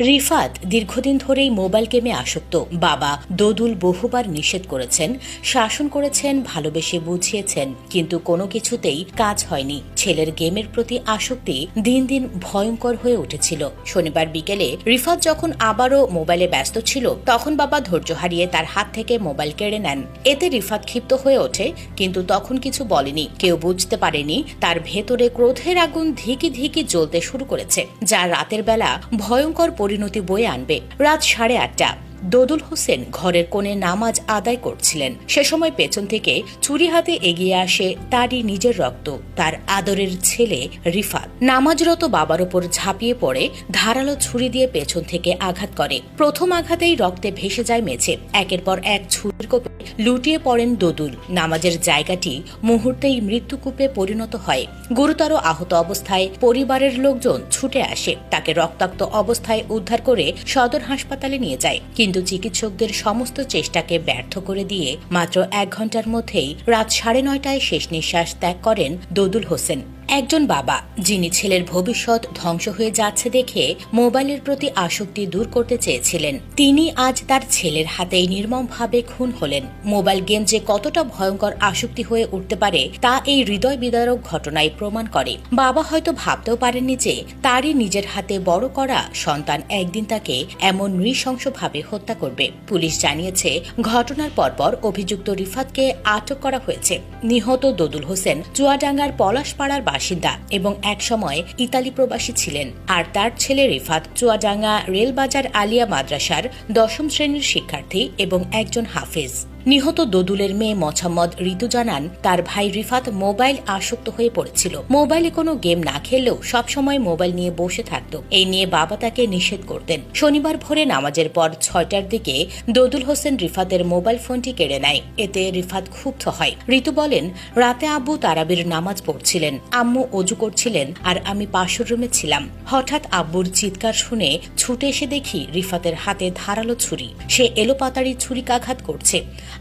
রিফাত দীর্ঘদিন ধরেই মোবাইল গেমে আসক্ত। বাবা দোদুল বহুবার নিষেধ করেছেন, শাসন করেছেন, ভালোবেসে বুঝিয়েছেন, কিন্তু কোনো কিছুতেই কাজ হয়নি। ছেলের গেমের প্রতি আসক্তি দিন দিন ভয়ঙ্কর হয়ে উঠেছিল। শনিবার বিকেলে রিফাত যখন আবারও মোবাইলে ব্যস্ত ছিল, তখন বাবা ধৈর্য হারিয়ে তার হাত থেকে মোবাইল কেড়ে নেন। এতে রিফাত ক্ষিপ্ত হয়ে ওঠে, কিন্তু তখন কিছু বলেনি। কেউ বুঝতে পারেনি তার ভেতরে ক্রোধের আগুন ধিকি ধিকি জ্বলতে শুরু করেছে, যা রাতের বেলা ভয়ঙ্কর পরিণতি বয়ে আনবে। রাত 8:30। দোদুল হোসেন ঘরের কোণে নামাজ আদায় করছিলেন। সে সময় পেছন থেকে ছুরি হাতে এগিয়ে আসে তারই নিজের রক্ত, তার আদরের ছেলে রিফাত। নামাজরত বাবার ওপর ঝাঁপিয়ে পড়ে ধারালো ছুরি দিয়ে পেছন থেকে আঘাত করে। প্রথম আঘাতেই রক্তে ভেসে যায় মেঝে। একের পর এক ছুরির কোপে লুটিয়ে পড়েন দোদুল। নামাজের জায়গাটি মুহূর্তেই মৃত্যুকূপে পরিণত হয়। গুরুতর আহত অবস্থায় পরিবারের লোকজন ছুটে আসে, তাকে রক্তাক্ত অবস্থায় উদ্ধার করে সদর হাসপাতালে নিয়ে যায়, কিন্তু চিকিৎসকদের সমস্ত চেষ্টাকে ব্যর্থ করে দিয়ে মাত্র 1 ঘন্টার মধ্যেই রাত 9:30টায় শেষ নিঃশ্বাস ত্যাগ করেন দোদুল হোসেন। একজন বাবা, যিনি ছেলের ভবিষ্যৎ ধ্বংস হয়ে যাচ্ছে দেখে মোবাইলের প্রতি আসক্তি দূর করতে চেয়েছিলেন, তিনি আজ তার ছেলের হাতেই নির্মমভাবে খুন হলেন। মোবাইল গেম যে কতটা ভয়ঙ্কর আসক্তি হয়ে উঠতে পারে তা এই হৃদয় বিদারক ঘটনায় প্রমাণ করে। বাবা হয়তো ভাবতেও পারেননি যে তারই নিজের হাতে বড় করা সন্তান একদিন তাকে এমন নৃশংসভাবে হত্যা করবে। পুলিশ জানিয়েছে, ঘটনার পরপর অভিযুক্ত রিফাতকে আটক করা হয়েছে। নিহত দোদুল হোসেন চুয়াডাঙ্গার পলাশপাড়ার বাসিন্দা এবং একসময় ইতালি প্রবাসী ছিলেন, আর তার ছেলে রিফাত চুয়াডাঙ্গা রেলবাজার আলিয়া মাদ্রাসার 10ম শ্রেণীর শিক্ষার্থী এবং একজন হাফেজ। নিহত দোদুলের মেয়ে মোছাম্মদ ঋতু জানান, তার ভাই রিফাত মোবাইল আসক্ত হয়ে পড়েছিল। মোবাইলে কোনো গেম না খেললেও সবসময় মোবাইল নিয়ে বসে থাকত। এই নিয়ে বাবা তাকে নিষেধ করতেন। শনিবার ভোরে নামাজের পর 6টার দিকে দোদুল হোসেন রিফাতের মোবাইল ফোনটি কেড়ে নেয়। এতে রিফাত ক্ষুব্ধ হয়। ঋতু বলেন, রাতে আব্বু তারাবির নামাজ পড়ছিলেন, আম্মু অজু করছিলেন, আর আমি পাশের রুমে ছিলাম। হঠাৎ আব্বুর চিৎকার শুনে ছুটে এসে দেখি রিফাতের হাতে ধারালো ছুরি। সে এলোপাতাড়ি ছুরিকাঘাত করছে।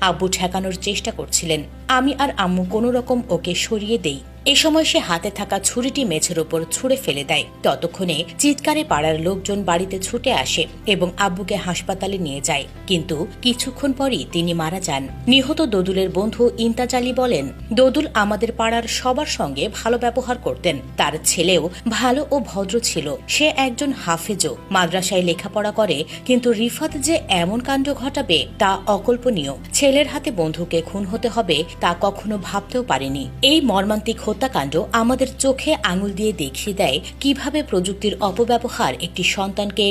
আব্বু ঠেকানোর চেষ্টা করছিলেন। আমি আর আম্মু কোনো রকম ওকে সরিয়ে দেই। এ সময় সে হাতে থাকা ছুরিটি মেঝের ওপর ছুঁড়ে ফেলে দেয়। ততক্ষণে চিৎকারে পাড়ার লোকজন বাড়িতে ছুটে আসে এবং আব্বুকে হাসপাতালে নিয়ে যায়, কিন্তু কিছুক্ষণ পরই তিনি মারা যান। নিহত দোদুলের বন্ধু ইন্তাজ আলী বলেন, দোদুল আমাদের পাড়ার সবার সঙ্গে ভালো ব্যবহার করতেন। তার ছেলেও ভালো ও ভদ্র ছিল। সে একজন হাফেজও, মাদ্রাসায় লেখাপড়া করে, কিন্তু রিফাত যে এমন কাণ্ড ঘটাবে তা অকল্পনীয়। ছেলের হাতে বন্ধুকে খুন হতে হবে তা কখনো ভাবতেও পারেনি। এই মর্মান্তিক হত্যাকাণ্ড আমাদের চোখে আঙুল দিয়ে দেখিয়ে দেয় কিভাবে প্রযুক্তির অপব্যবহার একটি সন্তানকে